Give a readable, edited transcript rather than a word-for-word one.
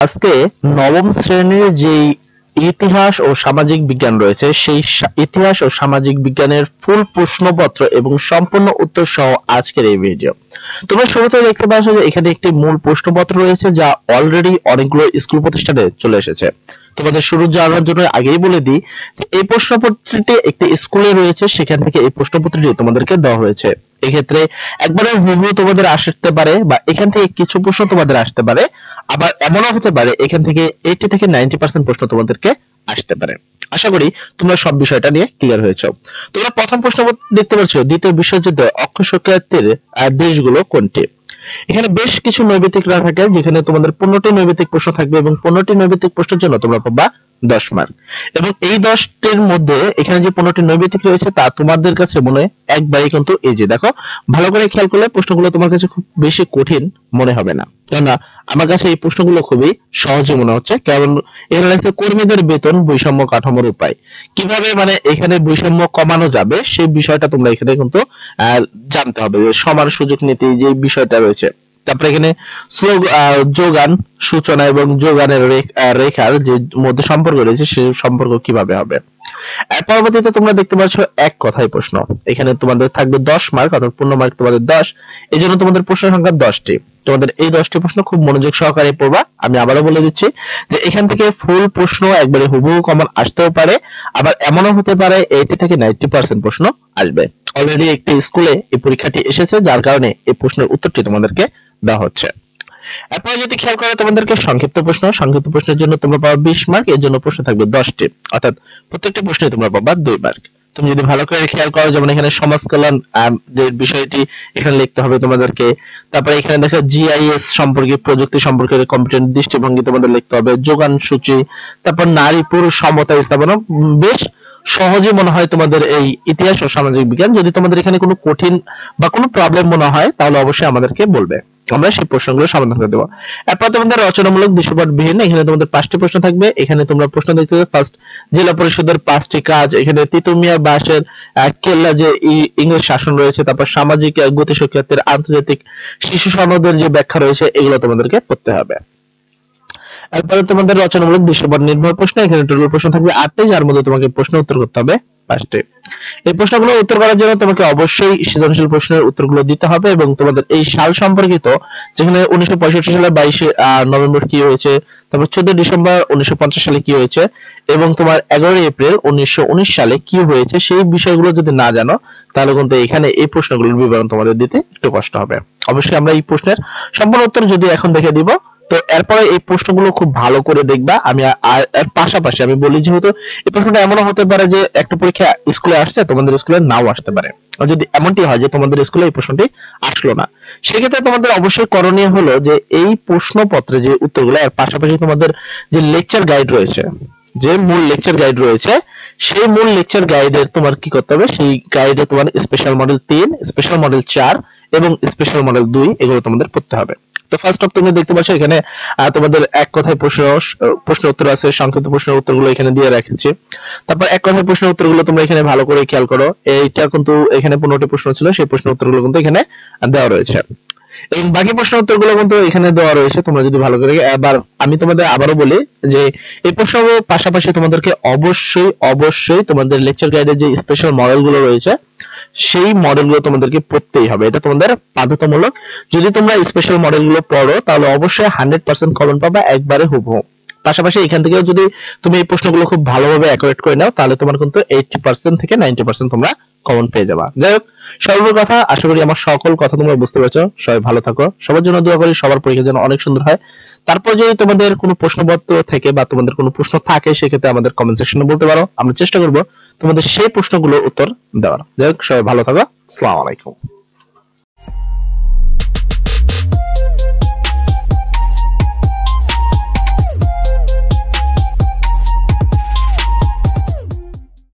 আজকে নবম শ্রেণীর যে ইতিহাস ও সামাজিক বিজ্ঞান রয়েছে সেই ইতিহাস ও সামাজিক বিজ্ঞানের ফুল প্রশ্নপত্র এবং সম্পূর্ণ উত্তর সহ আজকের এই ভিডিও। তোমরা শুরুতে দেখতে পাচ্ছ যে এখানে একটি মূল প্রশ্নপত্র রয়েছে যা অলরেডি অনেকগুলো স্কুল প্রতিষ্ঠানে চলে এসেছে। তোমাদের শুরু জানার জন্য আগেই বলে দিই যে এই প্রশ্নপত্রটি একটি স্কুলে রয়েছে, সেখান থেকে এই প্রশ্নপত্রটি তোমাদেরকে দেওয়া হয়েছে। এক্ষেত্রে একবারে হুবহু তোমাদের আসতে পারে বা এখান থেকে কিছু প্রশ্ন তোমাদের আসতে পারে, আবার এমনও হতে পারে এখান থেকে 80 থেকে 90% প্রশ্ন তোমাদেরকে আসতে পারে। আশা করি তোমরা সব বিষয়টা নিয়ে ক্লিয়ার হয়েছো। তোমরা প্রথম প্রশ্ন দেখতে পাচ্ছ, দ্বিতীয় বিশ্বযুদ্ধে অক্ষশক্তিয়ার দেশগুলো কোনটি? এখানে বেশ কিছু নৈবেতিকরা থাকে, যেখানে তোমাদের 15টি নৈবেতিক প্রশ্ন থাকবে এবং 15টি নৈবেতিক প্রশ্নের জন্য তোমরা পাবা 10 মার্ক। এবং এই 10টির মধ্যে এখানে যে 15টি নৈবেতিক রয়েছে তা তোমাদের কাছে মনে একবারই কিন্তু এই যে দেখো, ভালো করে খেয়াল করলে প্রশ্নগুলো তোমার কাছে খুব বেশি কঠিন মনে হবে না, কেননা আমার কাছে এই প্রশ্নগুলো খুবই সহজে মনে হচ্ছে। কারণ এখানে আছে কর্মীদের বেতন বৈষম্য কাঠামোর উপায়, কিভাবে মানে এখানে বৈষম্য কমানো যাবে সেই বিষয়টা তোমরা এখানে কিন্তু জানতে হবে। সমান সুযোগ নীতি যে বিষয়টা রয়েছে, তারপরে এখানে যোগান সূচনা এবং যোগানের রেখার যে মধ্যে সম্পর্ক রয়েছে সেই সম্পর্ক কিভাবে হবে। পরবর্তীতে তোমরা দেখতে পাচ্ছ এক কথায় প্রশ্ন, এখানে তোমাদের থাকবে 10 মার্ক, অর্থাৎ পূর্ণ মার্ক তোমাদের 10। এই জন্য তোমাদের প্রশ্ন সংখ্যা 10টি। তোমাদের এই 10টি প্রশ্ন খুব মনোযোগ সহকারে পড়বা। আমি আবারও বলে দিচ্ছি যে এখান থেকে ফুল প্রশ্ন একবারে হুবহু কমন আসতেও পারে, আবার এমনও হতে পারে 80 থেকে 90% প্রশ্ন আসবে। অলরেডি একটি স্কুলে এই পরীক্ষাটি এসেছে, যার কারণে এই প্রশ্নের উত্তরটি তোমাদেরকে দেওয়া হচ্ছে। এরপরে যদি খেয়াল করে তোমাদেরকে সংক্ষিপ্ত প্রশ্নের জন্য তোমরা পাবে 20 মার্ক, এর জন্য প্রশ্ন থাকবে 10টি, অর্থাৎ প্রত্যেকটি প্রশ্নে তোমরা পাবা 2 মার্ক। তুমি যদি ভালো করে খেয়াল করো, যেমন এখানে সমাজ কল্যাণ যে বিষয়টি এখানে লিখতে হবে তোমাদেরকে। তারপরে এখানে দেখো জিআইএস সম্পর্কে, প্রযুক্তি সম্পর্কে কম্পিটেন্ট দৃষ্টিভঙ্গি তোমাদের লিখতে হবে, যোগান সূচি, তারপর নারী পুরুষ সমতা স্থাপনা। বেশ সহজে মনে হয় তোমাদের এই ইতিহাস ও সামাজিক বিজ্ঞান। যদি তোমাদের এখানে কোনো কঠিন বা কোনো প্রবলেম মনে হয় তাহলে অবশ্যই আমাদেরকে বলবে, আমরা সেই প্রশ্নগুলো সমাধান করে দেবো। এরপর তোমাদের রচনামূলক দৃশ্যপটবিহীন, এখানে তোমাদের 5টি প্রশ্ন থাকবে। এখানে তোমরা প্রশ্ন দেখতে পাবে, ফার্স্ট জেলা পরিষদের 5টি কাজ, এখানে তিতুমিয়া বাসের কেল্লা যে ইংরেজ শাসন রয়েছে, তারপর সামাজিক গতিশক্তির আন্তর্জাতিক শিশু সনদের যে ব্যাখ্যা রয়েছে, এগুলো তোমাদেরকে পড়তে হবে। এরপরে তোমাদের রচনামূলক দৃশ্যপট নির্ভর প্রশ্ন, এখানে টোটাল প্রশ্ন থাকবে 8টি, যার মধ্যে তোমাকে প্রশ্ন উত্তর করতে হবে 5টি। এই প্রশ্নগুলো উত্তর করার জন্য তোমাকে অবশ্যই সৃজনশীল প্রশ্নের উত্তরগুলো দিতে হবে এবং তোমাদের এই সাল সম্পর্কিত, যেখানে 1965 সালে 22 নভেম্বর কি হয়েছে, তারপর 14 ডিসেম্বর 1950 সালে কি হয়েছে এবং তোমার 11 এপ্রিল 1919 সালে কি হয়েছে, সেই বিষয়গুলো যদি না জানো তাহলে কিন্তু এখানে এই প্রশ্নগুলোর বিবরণ তোমাদের দিতে একটু কষ্ট হবে। অবশ্যই আমরা এই প্রশ্নের সম্পূর্ণ উত্তর যদি এখন দেখে দিব, তো এরপরে এই প্রশ্নগুলো খুব ভালো করে দেখবা। আমি এর পাশাপাশি আমি বলি, যেহেতু এই প্রশ্নটা এমনও হতে পারে যে একটা পরীক্ষা স্কুলে আসছে, তোমাদের স্কুলে নাও আসতে পারে। যদি এমনটি হয় যে তোমাদের স্কুলে এই প্রশ্নটি আসলো না, সেক্ষেত্রে তোমাদের অবশ্যই করণীয় হলো যে এই প্রশ্নপত্রে যে উত্তরগুলো, এর পাশাপাশি তোমাদের যে লেকচার গাইড রয়েছে, যে মূল লেকচার গাইড রয়েছে, সেই মূল লেকচার গাইডের তোমার কি করতে হবে, সেই গাইডে তোমার স্পেশাল মডেল 3, স্পেশাল মডেল 4 এবং স্পেশাল মডেল 2 এগুলো তোমাদের পড়তে হবে। তো ফার্স্ট অফ তুমি দেখতে পাচ্ছ এখানে তোমাদের এক কথায় প্রশ্নের উত্তর আছে, সংক্ষিপ্ত প্রশ্নের উত্তরগুলো এখানে দিয়ে রেখেছি। তারপর এক কথায় প্রশ্নের উত্তরগুলো তোমরা এখানে ভালো করে খেয়াল করো। এইটা কিন্তু এখানে 15টি প্রশ্ন ছিল, সেই প্রশ্নের উত্তরগুলো কিন্তু এখানে দেওয়া রয়েছে এবং বাকি প্রশ্নের উত্তরগুলো কিন্তু এখানে দেওয়া রয়েছে। তোমরা যদি ভালো করে, এবার আমি তোমাদের আবারও বলি যে এই প্রশ্নগুলোর পাশাপাশি তোমাদেরকে অবশ্যই তোমাদের লেকচার গাইডের যে স্পেশাল মডেলগুলো রয়েছে সেই মডেলগুলো তোমাদেরকে পড়তেই হবে, এটা তোমাদের বাধ্যতামূলক। যদি তোমরা স্পেশাল মডেলগুলো পড়ো তাহলে অবশ্যই 100% কমন পাবা, একবারে হুবহু। পাশাপাশি এখান থেকেও যদি তুমি এই প্রশ্নগুলো খুব ভালোভাবে অ্যাকুরেট করে নাও তাহলে তোমার কিন্তু 80% থেকে 90% তোমরা কমন পেয়ে যাবা। যাই হোক, সর্ব কথা আশা করি আমার সকল কথা তোমরা বুঝতে পেরেছো। সবাই ভালো থাকো, সবার জন্য দোয়া করি সবার পরীক্ষা যেন অনেক সুন্দর হয়। তারপর যদি তোমাদের কোনো প্রশ্নপত্র থেকে বা তোমাদের কোনো প্রশ্ন থাকে, সেক্ষেত্রে আমাদের কমেন্ট সেকশনে বলতে পারো, আমরা চেষ্টা করব তোমাদের সেই প্রশ্নগুলোর উত্তর দেওয়ার। যাই হোক, সবাই ভালো থাকো, আসসালামু আলাইকুম।